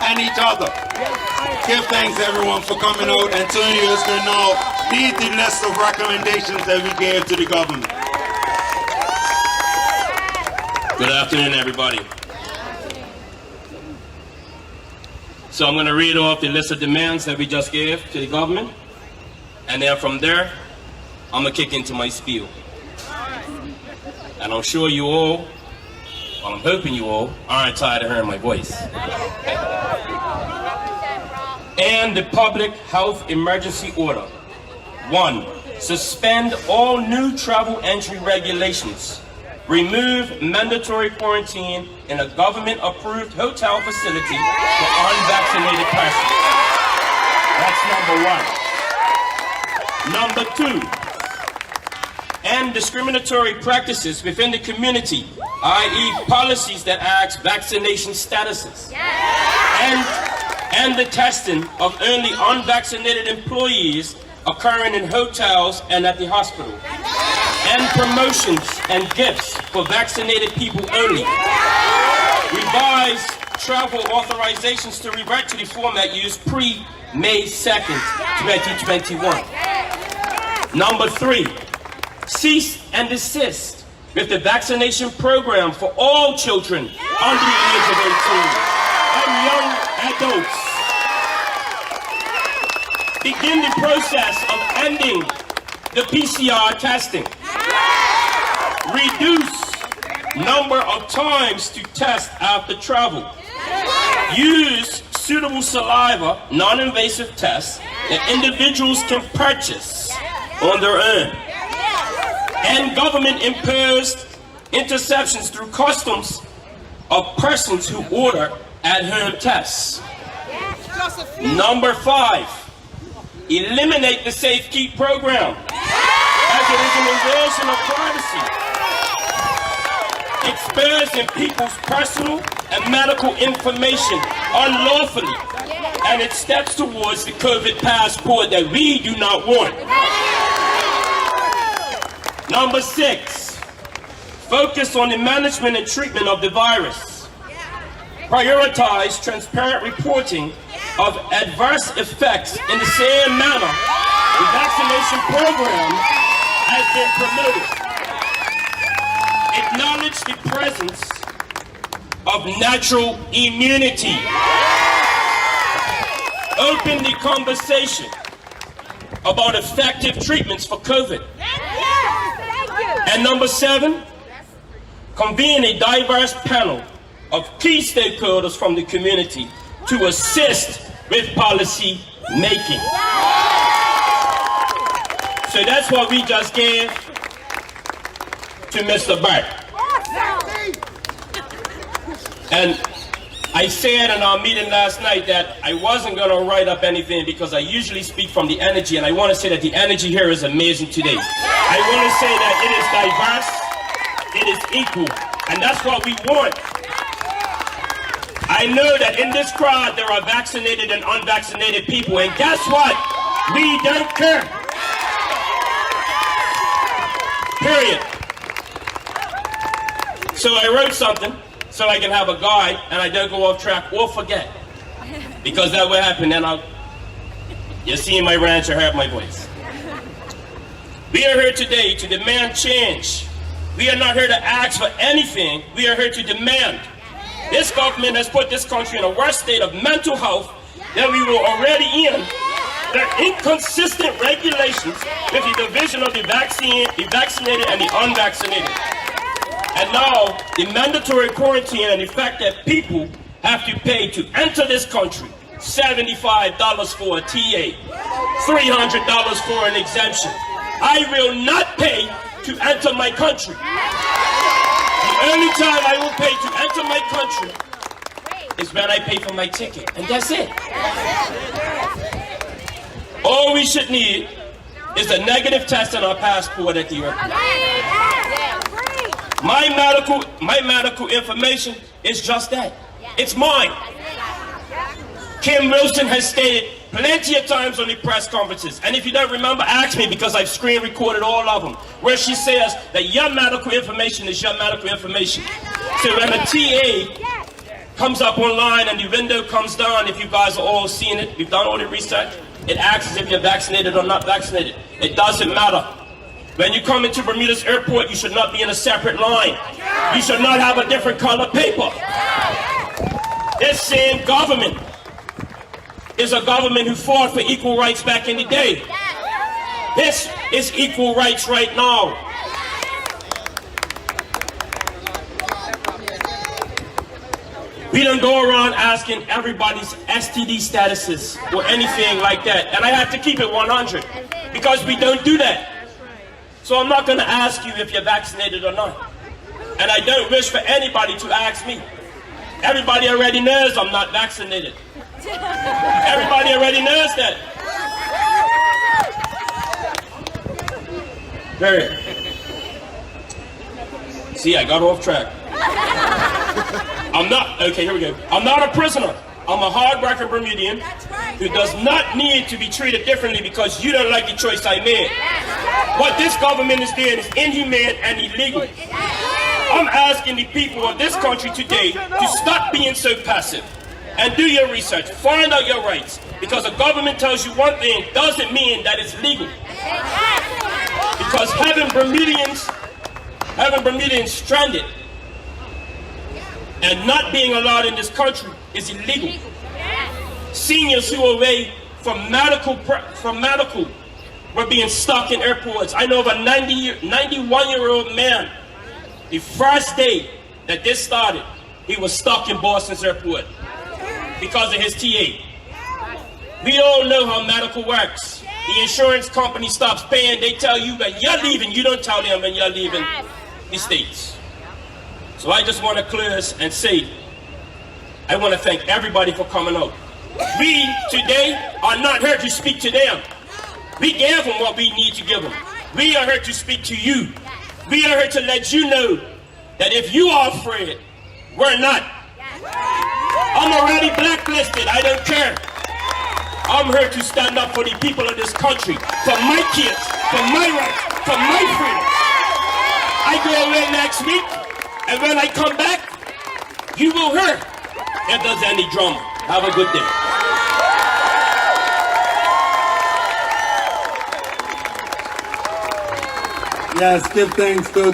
and each other. Give thanks everyone for coming out. Antonio is going to now read the list of recommendations that we gave to the government. Good afternoon, everybody. So I'm going to read off the list of demands that we just gave to the government, and then from there, I'm going to kick into my spiel. And I'm sure you all, well, I'm hoping you all, aren't tired of hearing my voice. And the public health emergency order. 1. Suspend all new travel entry regulations. Remove mandatory quarantine in a government-approved hotel facility for unvaccinated persons. That's number 1. Number 2, end discriminatory practices within the community, i.e. policies that ask vaccination statuses. And the testing of only unvaccinated employees occurring in hotels and at the hospital. And promotions and gifts for vaccinated people only. Revise travel authorizations to revert to the format used pre-May 2nd, 2021. Number 3, cease and desist with the vaccination program for all children under the age of 18 and young adults. Begin the process of ending the PCR testing. Reduce number of times to test after travel. Use suitable saliva, non-invasive tests that individuals can purchase on their own. And government-imposed interceptions through customs of persons who order at-home tests. Number 5, eliminate the Safe Keep program, as it is an invasion of privacy, exposing people's personal and medical information unlawfully, and it steps towards the COVID passport that we do not want. Number 6, focus on the management and treatment of the virus. Prioritize transparent reporting of adverse effects in the same manner the vaccination program has been promoted. Acknowledge the presence of natural immunity. Open the conversation about effective treatments for COVID. And number 7, convene a diverse panel of key stakeholders from the community to assist with policy making. So that's what we just gave to Mr. Burke. And I said in our meeting last night that I wasn't going to write up anything because I usually speak from the energy, and I want to say that the energy here is amazing today. I want to say that it is diverse, it is equal, and that's what we want. I know that in this crowd there are vaccinated and unvaccinated people, and guess what? We don't care. Period. So I wrote something so I can have a guide and I don't go off track or forget. Because that will happen, and you see my ranch, you heard my voice. We are here today to demand change. We are not here to ask for anything, we are here to demand. This government has put this country in a worse state of mental health than we were already in. Their inconsistent regulations with the division of the vaccinated and the unvaccinated. And now, the mandatory quarantine and the fact that people have to pay to enter this country, $75 for a TA, $300 for an exemption. I will not pay to enter my country. The only time I will pay to enter my country is when I pay for my ticket, and that's it. All we should need is a negative test on our passport at the airport. My medical information is just that. It's mine. Kim Wilson has stated plenty of times on the press conferences, and if you don't remember, ask me because I've screen recorded all of them, where she says that your medical information is your medical information. So when a TA comes up online and the window comes down, if you guys are all seeing it, we've done all the research, it asks if you're vaccinated or not vaccinated. It doesn't matter. When you come into Bermuda's airport, you should not be in a separate line. You should not have a different color paper. This same government is a government who fought for equal rights back in the day. This is equal rights right now. We don't go around asking everybody's STD statuses or anything like that. And I have to keep it 100 because we don't do that. So I'm not going to ask you if you're vaccinated or not. And I don't wish for anybody to ask me. Everybody already knows I'm not vaccinated. Everybody already knows that. There. See, I got off track. Okay, here we go. I'm not a prisoner. I'm a hard-working Bermudian who does not need to be treated differently because you don't like the choice I made. What this government is doing is inhumane and illegal. I'm asking the people of this country today to stop being so passive and do your research. Find out your rights. Because a government tells you one thing doesn't mean that it's legal. Because having Bermudians stranded and not being allowed in this country is illegal. Seniors who are away from medical were being stuck in airports. I know of a 91-year-old man. The first day that this started, he was stuck in Boston's airport because of his TA. We all know how medical works. The insurance company stops paying. They tell you when you're leaving. You don't tell them when you're leaving the States. So I just want to clear this and say, I want to thank everybody for coming out. We today are not here to speak to them. We gave them what we need to give them. We are here to speak to you. We are here to let you know that if you are afraid, we're not. I'm already blacklisted. I don't care. I'm here to stand up for the people of this country, for my kids, for my rights, for my freedom. I go away next week, and when I come back, you will hear if there's any drama. Have a good day. Yes, give thanks to